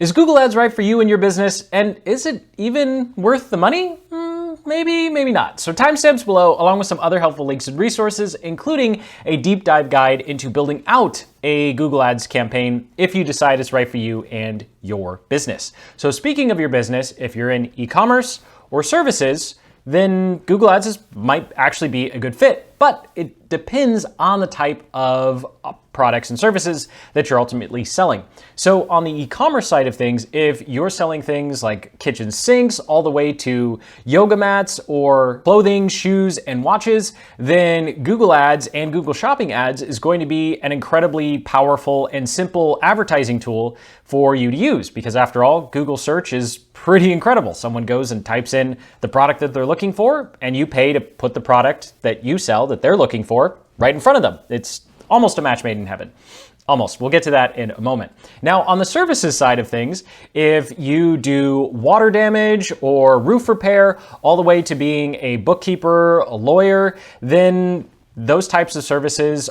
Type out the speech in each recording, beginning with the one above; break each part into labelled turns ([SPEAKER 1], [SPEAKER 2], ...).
[SPEAKER 1] Is Google Ads right for you and your business? And is it even worth the money? Maybe, maybe not. So timestamps below, along with some other helpful links and resources, including a deep dive guide into building out a Google Ads campaign if you decide it's right for you and your business. So speaking of your business, if you're in e-commerce or services, then Google Ads might actually be a good fit, but it depends on the type of products and services that you're ultimately selling. So on the e-commerce side of things, if you're selling things like kitchen sinks all the way to yoga mats or clothing, shoes, and watches, then Google Ads and Google Shopping Ads is going to be an incredibly powerful and simple advertising tool for you to use, because after all, Google search is pretty incredible. Someone goes and types in the product that they're looking for, and you pay to put the product that you sell that they're looking for right in front of them. It's almost a match made in heaven. Almost. We'll get to that in a moment. Now, on the services side of things, if you do water damage or roof repair, all the way to being a bookkeeper, a lawyer, then those types of services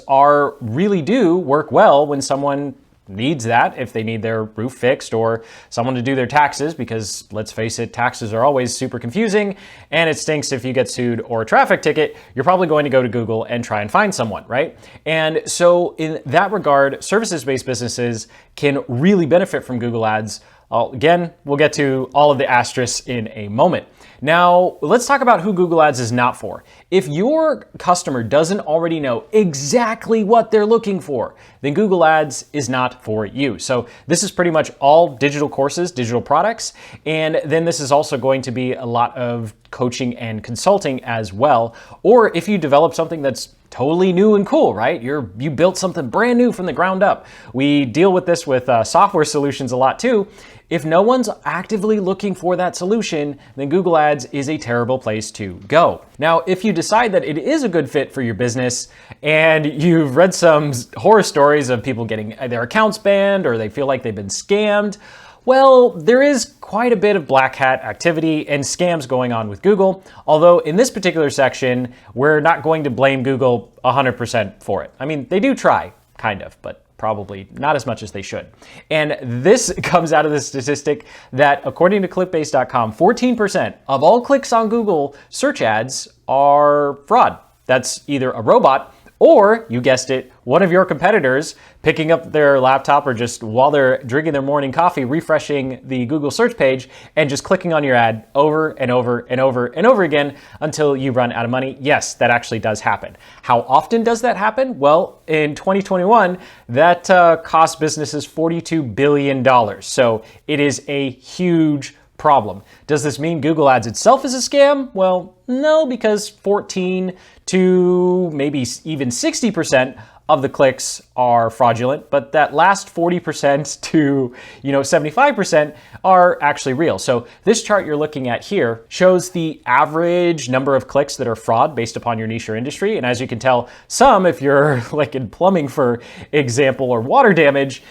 [SPEAKER 1] really do work well when someone needs that, if they need their roof fixed or someone to do their taxes, because let's face it, taxes are always super confusing and it stinks if you get sued or a traffic ticket. You're probably going to go to Google and try and find someone, right? And so in that regard, services-based businesses can really benefit from Google Ads. Again, we'll get to all of the asterisks in a moment. Now, let's talk about who Google Ads is not for. If your customer doesn't already know exactly what they're looking for, then Google Ads is not for you. So this is pretty much all digital courses, digital products, and then this is also going to be a lot of coaching and consulting as well. Or if you develop something that's totally new and cool, right? You built something brand new from the ground up. We deal with this with software solutions a lot too. If no one's actively looking for that solution, then Google Ads is a terrible place to go. Now, if you decide that it is a good fit for your business and you've read some horror stories of people getting their accounts banned or they feel like they've been scammed, well, there is quite a bit of black hat activity and scams going on with Google, although in this particular section, we're not going to blame Google 100% for it. I mean, they do try, kind of, but probably not as much as they should. And this comes out of the statistic that according to clickbase.com, 14% of all clicks on Google search ads are fraud. That's either a robot or, you guessed it, one of your competitors picking up their laptop or just while they're drinking their morning coffee, refreshing the Google search page and just clicking on your ad over and over and over and over again until you run out of money. Yes, that actually does happen. How often does that happen? Well, in 2021, that cost businesses $42 billion. So it is a huge problem. Does this mean Google Ads itself is a scam? Well, no, because 14 to maybe even 60% of the clicks are fraudulent, but that last 40% to 75% are actually real. So this chart you're looking at here shows the average number of clicks that are fraud based upon your niche or industry. And as you can tell, some, if you're like in plumbing, for example, or water damage,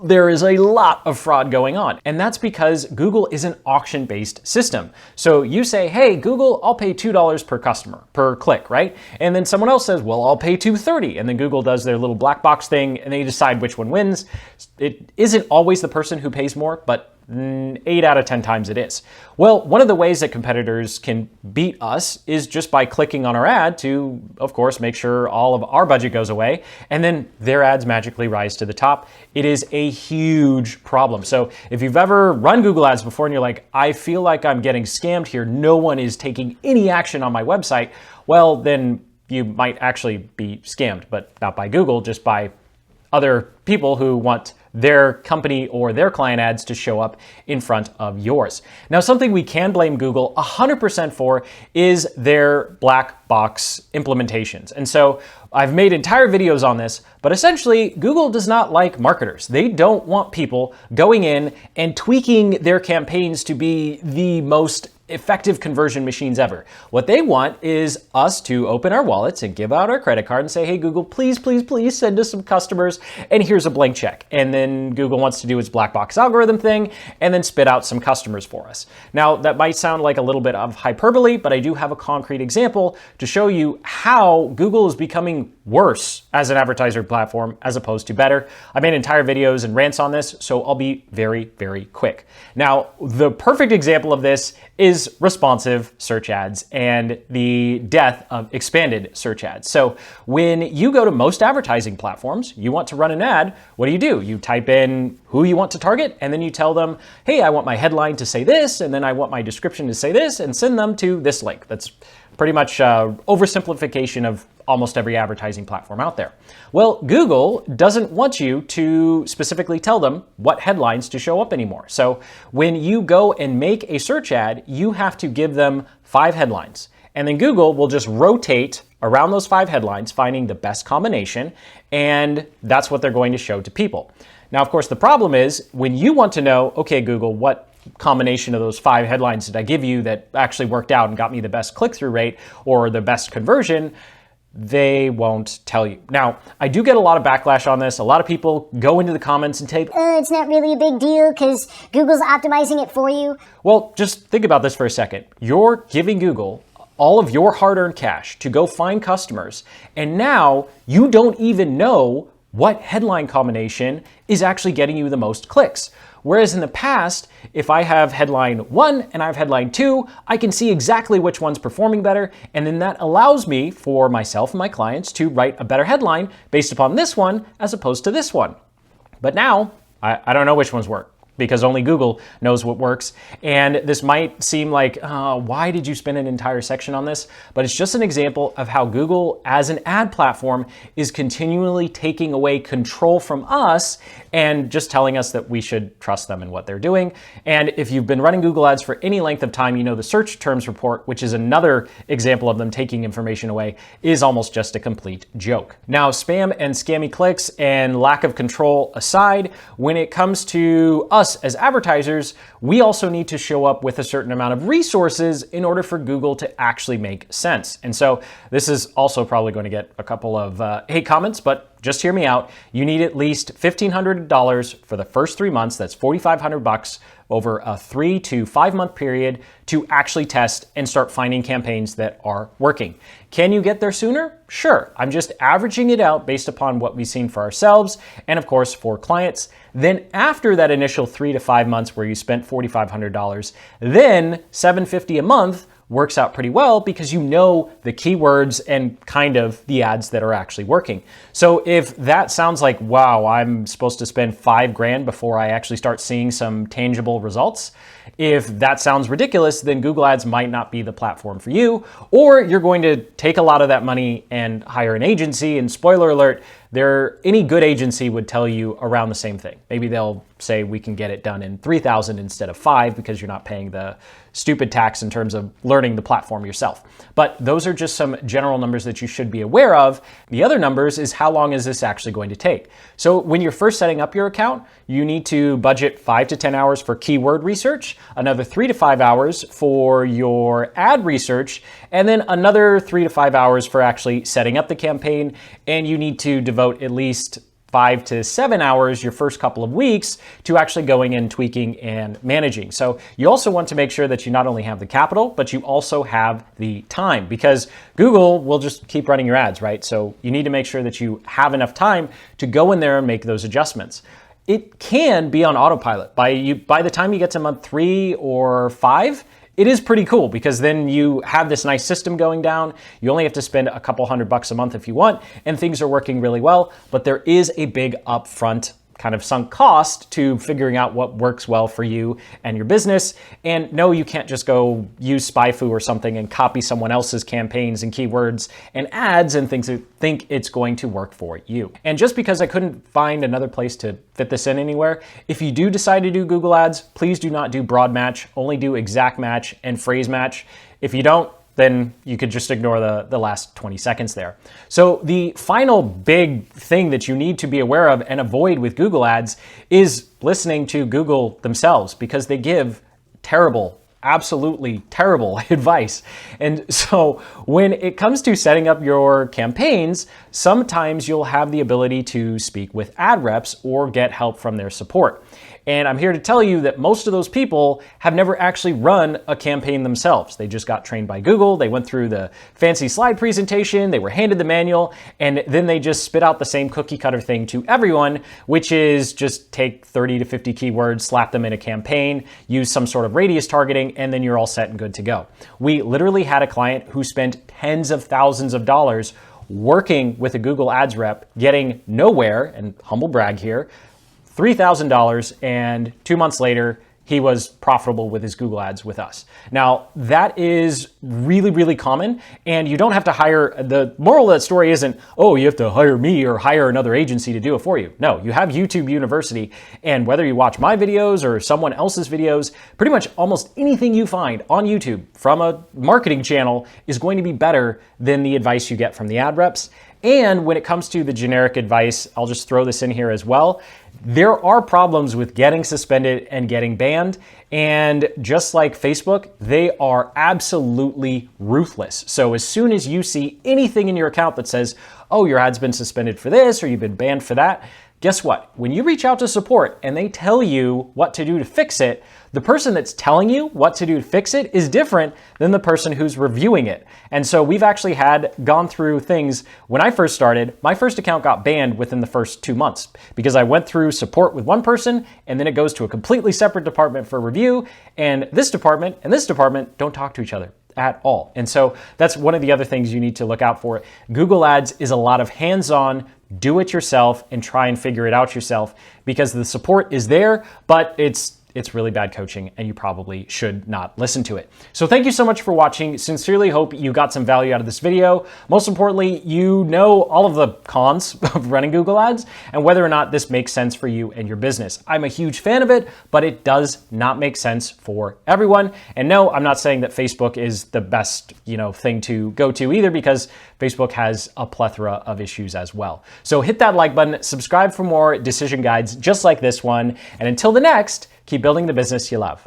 [SPEAKER 1] there is a lot of fraud going on. And that's because Google is an auction-based system. So you say, hey, Google, I'll pay $2 per customer, per click, right? And then someone else says, well, I'll pay $2.30. And then Google does their little black box thing and they decide which one wins. It isn't always the person who pays more, but 8 out of 10 times it is. Well, one of the ways that competitors can beat us is just by clicking on our ad to, of course, make sure all of our budget goes away, and then their ads magically rise to the top. It is a huge problem. So if you've ever run Google Ads before and you're like, I feel like I'm getting scammed here, no one is taking any action on my website, well, then you might actually be scammed, but not by Google, just by other people who want their company or their client ads to show up in front of yours. Now, something we can blame Google 100% for is their black box implementations. And so I've made entire videos on this, but essentially Google does not like marketers. They don't want people going in and tweaking their campaigns to be the most effective conversion machines ever. What they want is us to open our wallets and give out our credit card and say, hey, Google, please, please, please send us some customers, and here's a blank check. And then Google wants to do its black box algorithm thing and then spit out some customers for us. Now, that might sound like a little bit of hyperbole, but I do have a concrete example to show you how Google is becoming worse as an advertiser platform as opposed to better. I made entire videos and rants on this, so I'll be very, very quick. Now, the perfect example of this is responsive search ads and the death of expanded search ads. So when you go to most advertising platforms, you want to run an ad, what do? You type in who you want to target, and then you tell them, hey, I want my headline to say this, and then I want my description to say this, and send them to this link. That's pretty much oversimplification of almost every advertising platform out there. Well, Google doesn't want you to specifically tell them what headlines to show up anymore. So when you go and make a search ad, you have to give them 5 headlines. And then Google will just rotate around those 5 headlines, finding the best combination, and that's what they're going to show to people. Now, of course, the problem is when you want to know, okay, Google, what combination of those 5 headlines did I give you that actually worked out and got me the best click-through rate or the best conversion, they won't tell you. Now, I do get a lot of backlash on this. A lot of people go into the comments and type,
[SPEAKER 2] it's not really a big deal because Google's optimizing it for you.
[SPEAKER 1] Well, just think about this for a second. You're giving Google all of your hard-earned cash to go find customers, and now you don't even know what headline combination is actually getting you the most clicks. Whereas in the past, if I have headline 1 and I have headline 2, I can see exactly which one's performing better, and then that allows me, for myself and my clients, to write a better headline based upon this one as opposed to this one. But now, I don't know which ones work, because only Google knows what works. And this might seem like, why did you spend an entire section on this? But it's just an example of how Google, as an ad platform, is continually taking away control from us and just telling us that we should trust them in what they're doing. And if you've been running Google Ads for any length of time, you know the search terms report, which is another example of them taking information away, is almost just a complete joke. Now, spam and scammy clicks and lack of control aside, when it comes to us as advertisers, we also need to show up with a certain amount of resources in order for Google to actually make sense. And so this is also probably going to get a couple of hate comments, but just hear me out. You need at least $1,500 for the first 3 months. That's $4,500 over a 3 to 5 month period to actually test and start finding campaigns that are working. Can you get there sooner? Sure. I'm just averaging it out based upon what we've seen for ourselves and of course for clients. Then after that initial 3 to 5 months where you spent $4,500, then $750 a month works out pretty well because you know the keywords and kind of the ads that are actually working. So if that sounds like, wow, I'm supposed to spend $5,000 before I actually start seeing some tangible results, if that sounds ridiculous, then Google Ads might not be the platform for you, or you're going to take a lot of that money and hire an agency. And spoiler alert, any good agency would tell you around the same thing. Maybe they'll say we can get it done in 3,000 instead of 5 because you're not paying the stupid tax in terms of learning the platform yourself. But those are just some general numbers that you should be aware of. The other numbers is how long is this actually going to take? So when you're first setting up your account, you need to budget 5 to 10 hours for keyword research, another 3 to 5 hours for your ad research, and then another 3 to 5 hours for actually setting up the campaign. And you need to devote at least 5 to 7 hours your first couple of weeks to actually going in, tweaking, and managing. So you also want to make sure that you not only have the capital, but you also have the time, because Google will just keep running your ads, right? So you need to make sure that you have enough time to go in there and make those adjustments. It can be on autopilot. By the time you get to month 3 or 5, it is pretty cool because then you have this nice system going down. You only have to spend a couple $100 a month if you want, and things are working really well. But there is a big upfront kind of sunk cost to figuring out what works well for you and your business. And no, you can't just go use SpyFu or something and copy someone else's campaigns and keywords and ads and think it's going to work for you. And just because I couldn't find another place to fit this in anywhere, if you do decide to do Google Ads, please do not do broad match, only do exact match and phrase match. If you don't, then you could just ignore the last 20 seconds there. So the final big thing that you need to be aware of and avoid with Google Ads is listening to Google themselves, because they give terrible absolutely terrible advice. And so when it comes to setting up your campaigns, sometimes you'll have the ability to speak with ad reps or get help from their support. And I'm here to tell you that most of those people have never actually run a campaign themselves. They just got trained by Google, they went through the fancy slide presentation, they were handed the manual, and then they just spit out the same cookie cutter thing to everyone, which is just take 30 to 50 keywords, slap them in a campaign, use some sort of radius targeting, and then you're all set and good to go. We literally had a client who spent tens of thousands of dollars working with a Google Ads rep, getting nowhere, and humble brag here, $3,000, and 2 months later, he was profitable with his Google Ads with us. Now, that is really, really common, and you don't have to hire, the moral of that story isn't, oh, you have to hire me or hire another agency to do it for you. No, you have YouTube University, and whether you watch my videos or someone else's videos, pretty much almost anything you find on YouTube from a marketing channel is going to be better than the advice you get from the ad reps. And when it comes to the generic advice, I'll just throw this in here as well. There are problems with getting suspended and getting banned. And just like Facebook, they are absolutely ruthless. So as soon as you see anything in your account that says, oh, your ad's been suspended for this or you've been banned for that, guess what? When you reach out to support and they tell you what to do to fix it, the person that's telling you what to do to fix it is different than the person who's reviewing it. And so we've actually gone through things. When I first started, my first account got banned within the first 2 months because I went through support with one person and then it goes to a completely separate department for review, and this department don't talk to each other at all. And so that's one of the other things you need to look out for. Google Ads is a lot of hands-on, do it yourself and try and figure it out yourself, because the support is there, but it's really bad coaching and you probably should not listen to it. So thank you so much for watching. Sincerely hope you got some value out of this video. Most importantly, you know all of the cons of running Google Ads and whether or not this makes sense for you and your business. I'm a huge fan of it, but it does not make sense for everyone. And no, I'm not saying that Facebook is the best, thing to go to either, because Facebook has a plethora of issues as well. So hit that like button, subscribe for more decision guides just like this one, and until the next, keep building the business you love.